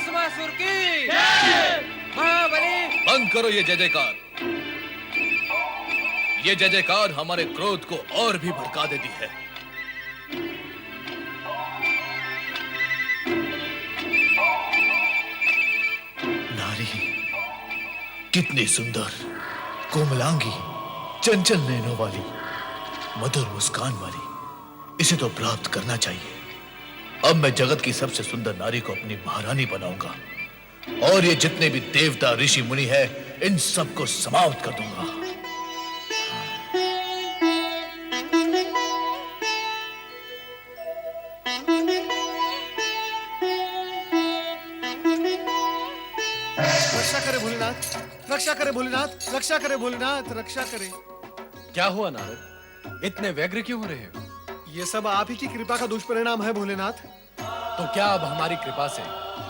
भस्मासुर की महाबली। बंद करो ये जय जयकार। ये जय जयकार हमारे क्रोध को और भी भड़का देती है। नारी कितनी सुंदर, कोमलांगी, चंचल नैनों वाली, मधुर मुस्कान वाली, इसे तो प्राप्त करना चाहिए। अब मैं जगत की सबसे सुंदर नारी को अपनी महारानी बनाऊंगा और ये जितने भी देवता ऋषि मुनि हैं, इन सबको समाप्त कर दूंगा। रक्षा करे भोलेनाथ, रक्षा करे भोलेनाथ, रक्षा करे भोलेनाथ, रक्षा करे। क्या हुआ नारद, इतने व्यग्र क्यों हो रहे हो? ये सब आप ही की कृपा का दुष्परिणाम है भोलेनाथ। तो क्या अब हमारी कृपा से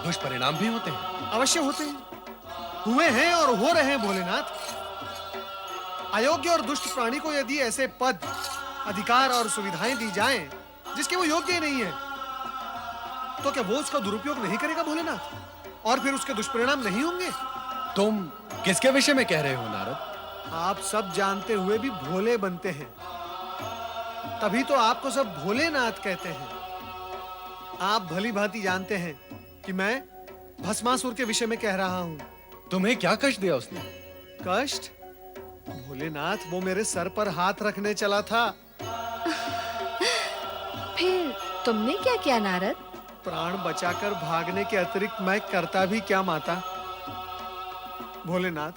दुष्परिणाम भी होते हैं? अवश्य होते हैं, हुए हैं और हो रहे हैं भोलेनाथ। अयोग्य और दुष्ट प्राणी को यदि ऐसे पद, अधिकार और सुविधाएं दी जाएं जिसके वो योग्य ही नहीं है, तो क्या वो उसका दुरुपयोग नहीं करेगा भोलेनाथ? और फिर उसके दुष्परिणाम नहीं होंगे? तुम किसके विषय में कह रहे हो नारद? आप सब जानते हुए भी भोले बनते हैं, तभी तो आपको सब भोलेनाथ कहते हैं। आप भली भांति जानते हैं कि मैं भस्मासुर के विषय में कह रहा हूं। तुम्हें क्या कष्ट दिया उसने? कष्ट? भोलेनाथ, वो मेरे सर पर हाथ रखने चला था। फिर तुमने क्या किया नारद? प्राण बचाकर भागने के अतिरिक्त मैं करता भी क्या माता? भोलेनाथ,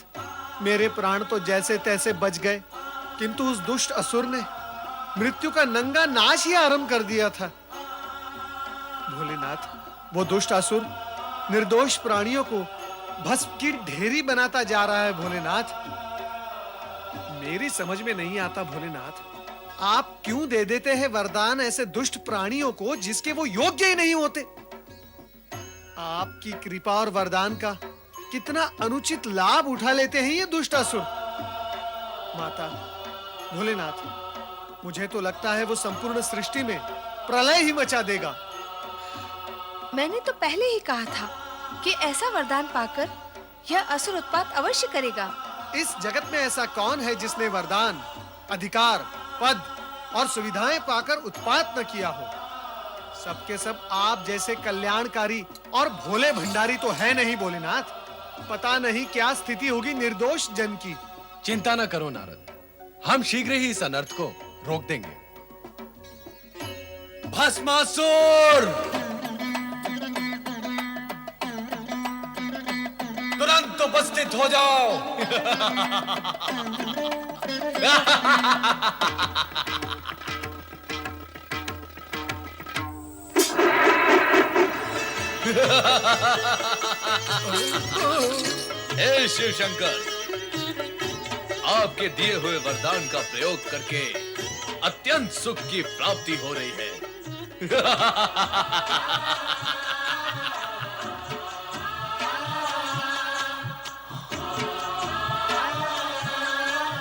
मेरे प्राण तो जैसे तैसे बच गए, किंतु उस दुष्ट असुर ने मृत्यु का नंगा नाच ही आरंभ कर दिया था। भोलेनाथ, वो दुष्ट असुर निर्दोष प्राणियों को भस्म की ढेरी बनाता जा रहा है भोलेनाथ। मेरी समझ में नहीं आता भोलेनाथ, आप क्यों दे देते हैं वरदान ऐसे दुष्ट प्राणियों को जिसके वो योग्य ही नहीं होते? आपकी कृपा और वरदान का कितना अनुचित लाभ उठा लेते हैं ये दुष्ट असुर। माता, भोलेनाथ, मुझे तो लगता है वो संपूर्ण सृष्टि में प्रलय ही मचा देगा। मैंने तो पहले ही कहा था कि ऐसा वरदान पाकर यह असुर उत्पात अवश्य करेगा। इस जगत में ऐसा कौन है जिसने वरदान, अधिकार, पद और सुविधाएं पाकर उत्पात न किया हो? सबके सब आप जैसे कल्याणकारी और भोले भंडारी तो है नहीं भोलेनाथ। पता नहीं क्या स्थिति होगी निर्दोष जन की। चिंता न करो नारद, हम शीघ्र ही इस अनर्थ को रोक देंगे। भस्मासुर, तुरंत उपस्थित हो जाओ। हे शिव शंकर, आपके दिए हुए वरदान का प्रयोग करके अत्यंत सुख की प्राप्ति हो रही है।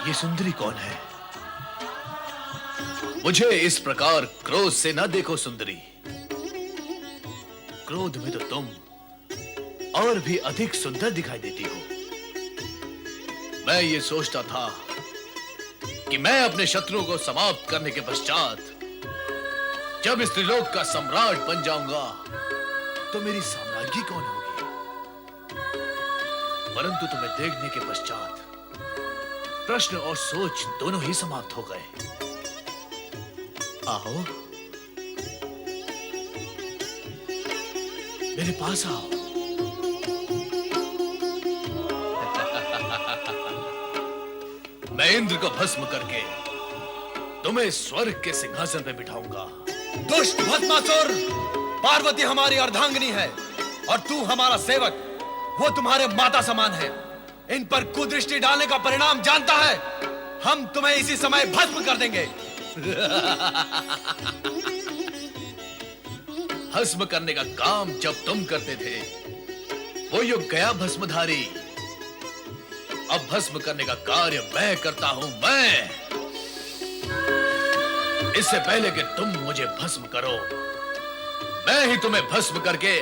ये सुंदरी कौन है? मुझे इस प्रकार क्रोध से न देखो सुंदरी। क्रोध में तो तुम और भी अधिक सुंदर दिखाई देती हो। मैं ये सोचता था कि मैं अपने शत्रुओं को समाप्त करने के पश्चात जब इस त्रिलोक का सम्राट बन जाऊंगा तो मेरी साम्राज्ञी कौन होगी? परंतु तुम्हें देखने के पश्चात प्रश्न और सोच दोनों ही समाप्त हो गए। आओ, मेरे पास आओ। मैं इंद्र को भस्म करके तुम्हें स्वर्ग के सिंहासन पे बिठाऊंगा। दुष्ट भस्मासुर, पार्वती हमारी अर्धांगिनी है और तू हमारा सेवक। वो तुम्हारे माता समान है। इन पर कुदृष्टि डालने का परिणाम जानता है। हम तुम्हें इसी समय भस्म कर देंगे। भस्म करने का काम जब तुम करते थे वो युग गया भस्मधारी। अब भस्म करने का कार्य मैं करता हूं। मैं, इससे पहले कि तुम मुझे भस्म करो, मैं ही तुम्हें भस्म करके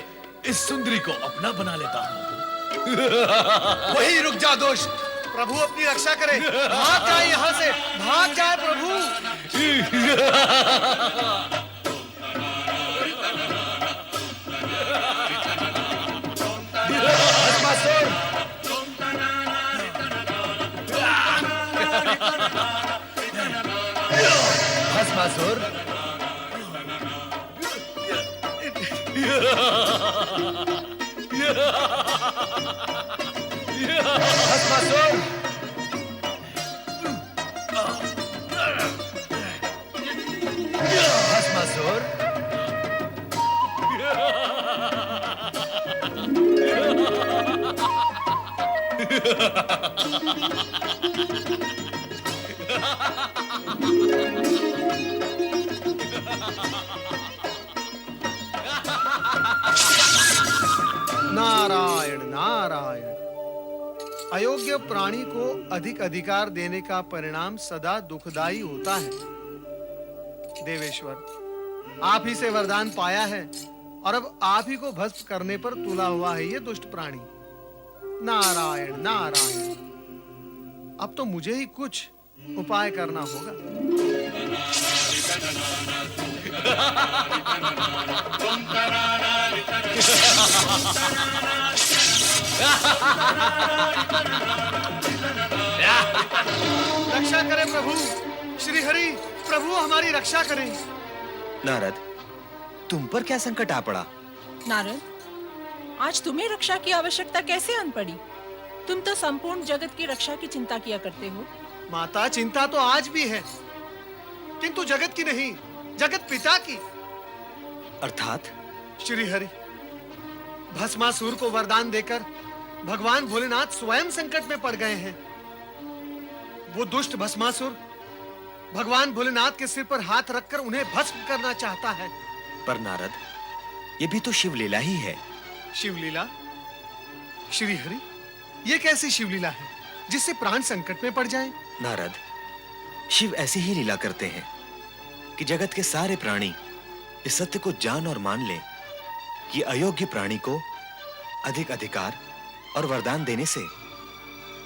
इस सुंदरी को अपना बना लेता हूं। वही रुक जा दुष्ट। प्रभु अपनी रक्षा करे, भाग जाए यहाँ से, भाग जाए प्रभु। भस्मासुर, भस्मासुर, भस्मासुर, भस्मासुर, नारायण नारायण। अयोग्य प्राणी को अधिक अधिकार देने का परिणाम सदा दुखदाई होता है। देवेश्वर, आप ही से वरदान पाया है और अब आप ही को भस्म करने पर तुला हुआ है ये दुष्ट प्राणी। नारायण नारायण। अब तो मुझे ही कुछ उपाय करना होगा। रक्षा करें प्रभु, श्री हरि प्रभु हमारी रक्षा करें। नारद, तुम पर क्या संकट आ पड़ा? नारद, आज तुम्हें रक्षा की आवश्यकता कैसे आन पड़ी? तुम तो संपूर्ण जगत की रक्षा की चिंता किया करते हो। माता, चिंता तो आज भी है, किंतु जगत की नहीं, जगत पिता की। अर्थात? श्री हरि, भस्मासुर को वरदान देकर भगवान भोलेनाथ स्वयं संकट में पड़ गए हैं। वो दुष्ट भस्मासुर भगवान भोलेनाथ के सिर पर हाथ रखकर उन्हें भस्म करना चाहता है। पर नारद, ये भी तो शिवलीला ही है। शिवलीला? श्री हरि, ये कैसी शिवलीला है जिससे प्राण संकट में पड़ जाएं? नारद, शिव ऐसी ही लीला करते हैं कि जगत के सारे प्राणी इस सत्य को जान और मान ले कि अयोग्य प्राणी को अधिक अधिकार और वरदान देने से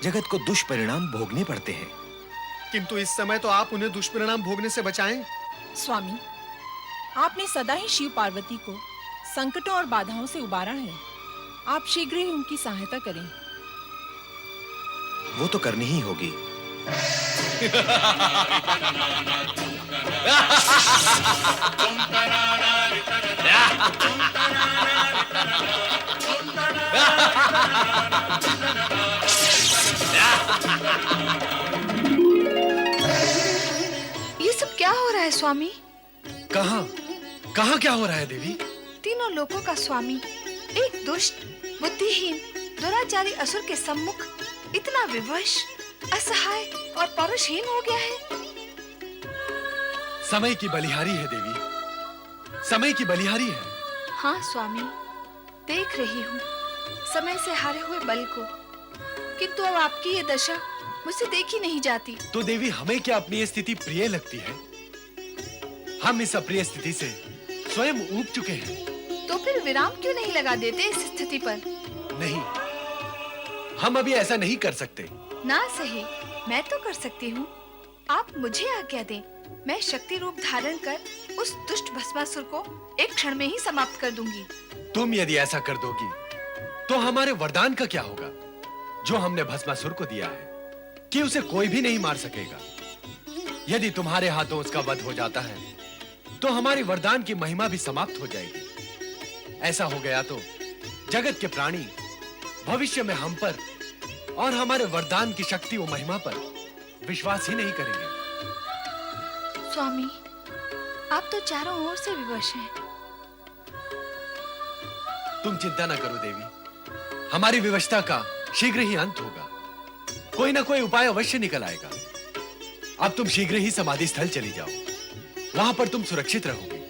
जगत को दुष्परिणाम भोगने पड़ते हैं। किंतु इस समय तो आप उन्हें दुष्परिणाम भोगने से बचाएं। स्वामी, आपने सदा ही शिव पार्वती को संकटों और बाधाओं से उबारा है। आप शीघ्र ही उनकी सहायता करें। वो तो करनी ही होगी। ये सब क्या हो रहा है स्वामी? कहां कहां क्या हो रहा है देवी? तीनों लोकों का स्वामी एक दुष्ट, बुद्धिहीन, दुराचारी असुर के सम्मुख इतना विवश, असहाय और परुषहीन हो गया है। समय की बलिहारी है देवी, समय की बलिहारी है। हाँ स्वामी, देख रही हूँ समय से हारे हुए बल को, किंतु अब आपकी ये दशा मुझसे देखी नहीं जाती। तो देवी, हमें क्या अपनी ये स्थिति प्रिय लगती है? हम इस अप्रिय स्थिति से स्वयं ऊब चुके हैं। तो फिर विराम क्यों नहीं लगा देते इस स्थिति पर? नहीं, हम अभी ऐसा नहीं कर सकते। ना सही, मैं तो कर सकती हूँ। आप मुझे आज्ञा दें, मैं शक्ति रूप धारण कर उस दुष्ट भस्मासुर को एक क्षण में ही समाप्त कर दूंगी। तुम यदि ऐसा कर दोगी तो हमारे वरदान का क्या होगा जो हमने भस्मासुर को दिया है कि उसे कोई भी नहीं मार सकेगा? यदि तुम्हारे हाथों उसका वध हो जाता है तो हमारे वरदान की महिमा भी समाप्त हो जाएगी। ऐसा हो गया तो जगत के प्राणी भविष्य में हम पर और हमारे वरदान की शक्ति और महिमा पर विश्वास ही नहीं करेंगे। स्वामी, आप तो चारों ओर से विवश हैं। तुम चिंता न करो देवी, हमारी विवशता का शीघ्र ही अंत होगा। कोई ना कोई उपाय अवश्य निकल आएगा। अब तुम शीघ्र ही समाधि स्थल चली जाओ, वहां पर तुम सुरक्षित रहोगे।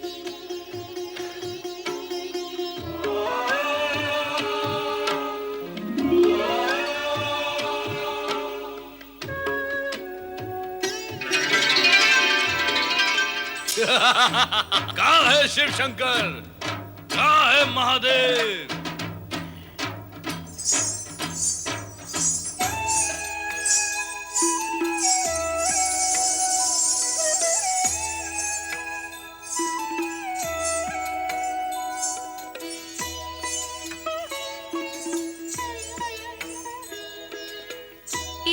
कहाँ है शिव शंकर? कहाँ है महादेव?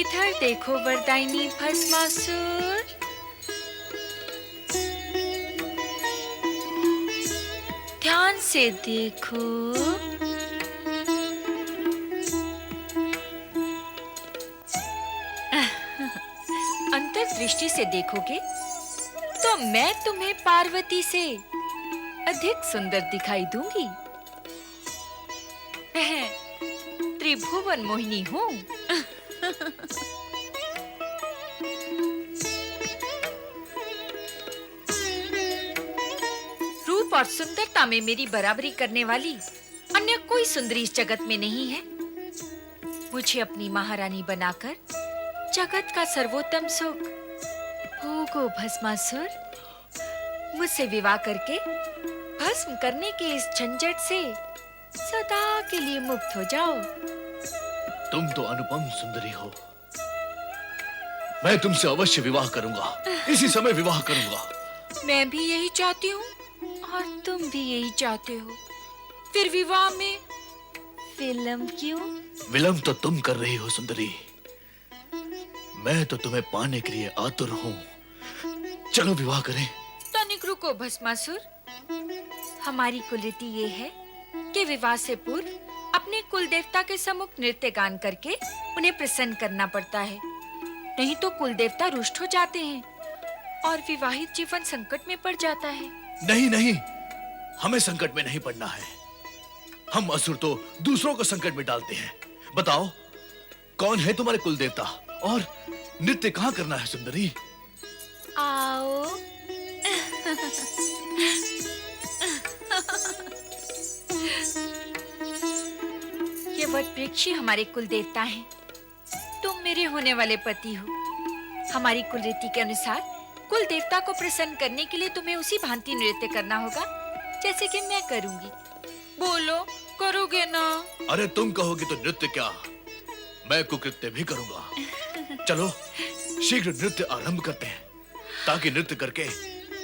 इधर देखो वरदायिनी भस्मासुर। ध्यान से देखो। अंतर्दृष्टि से देखोगे तो मैं तुम्हें पार्वती से अधिक सुंदर दिखाई दूंगी। मैं त्रिभुवन मोहिनी हूँ। रूप और सुंदरता में मेरी बराबरी करने वाली अन्य कोई सुंदरी इस जगत में नहीं है। मुझे अपनी महारानी बनाकर जगत का सर्वोत्तम सुख भोगो भस्मासुर। मुझसे विवाह करके भस्म करने के इस झंझट से सदा के लिए मुक्त हो जाओ। तुम तो अनुपम सुंदरी हो। मैं तुमसे अवश्य विवाह करूंगा, इसी समय विवाह करूंगा। मैं भी यही चाहती हूँ और तुम भी यही चाहते हो। फिर विवाह में विलंब क्यों? विलंब तो तुम कर रही हो सुंदरी। मैं तो तुम्हें पाने के लिए आतुर हूँ। चलो विवाह करें। तनिक रुको भस्मासुर। हमारी कुलरीति ये है कि विवाह से पूर्व अपने कुल देवता के सम्मुख नृत्य गान करके उन्हें प्रसन्न करना पड़ता है। नहीं तो कुल देवता रुष्ट हो जाते हैं और विवाहित जीवन संकट में पड़ जाता है। नहीं नहीं, हमें संकट में नहीं पड़ना है। हम असुर तो दूसरों को संकट में डालते हैं। बताओ, कौन है तुम्हारे कुल देवता और नृत्य कहाँ करना है सुंदरी? आओ। ये वट वृक्ष हमारे कुल देवता हैं। तुम मेरे होने वाले पति हो। हमारी कुल रीति के अनुसार कुल देवता को प्रसन्न करने के लिए तुम्हें उसी भांति नृत्य करना होगा जैसे कि मैं करूंगी। बोलो, करोगे ना? अरे तुम कहोगे तो नृत्य क्या, मैं कुकृत्य भी करूंगा। चलो शीघ्र नृत्य आरंभ करते हैं ताकि नृत्य करके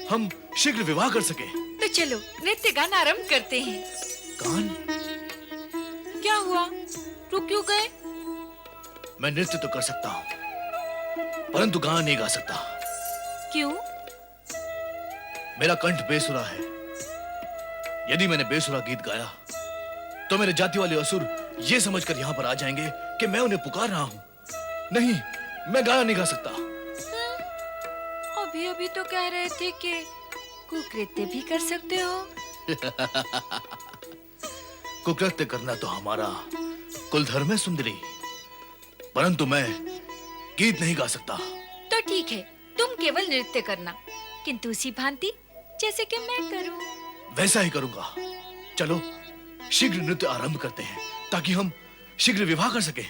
हम शीघ्र विवाह कर सके। तो चलो नृत्य गान आरंभ करते हैं। गान? क्या हुआ, रुक क्यों गए? मैं नृत्य तो कर सकता हूँ परंतु गान नहीं गा सकता। क्यों? मेरा कंठ बेसुरा है। यदि मैंने बेसुरा गीत गाया तो मेरे जाति वाले असुर ये समझकर यहाँ पर आ जाएंगे कि मैं उन्हें पुकार रहा हूँ। नहीं, मैं गाना नहीं गा सकता। अभी अभी तो कह रहे थे कि कुकृत्य भी कर सकते हो। कुकृत्य करना तो हमारा कुल धर्म है सुंदरी, परंतु मैं गीत नहीं गा सकता। तो ठीक है, तुम केवल नृत्य करना, किंतु उसी भांति जैसे कि मैं करूं। वैसा ही करूंगा। चलो शीघ्र नृत्य आरंभ करते हैं ताकि हम शीघ्र विवाह कर सकें।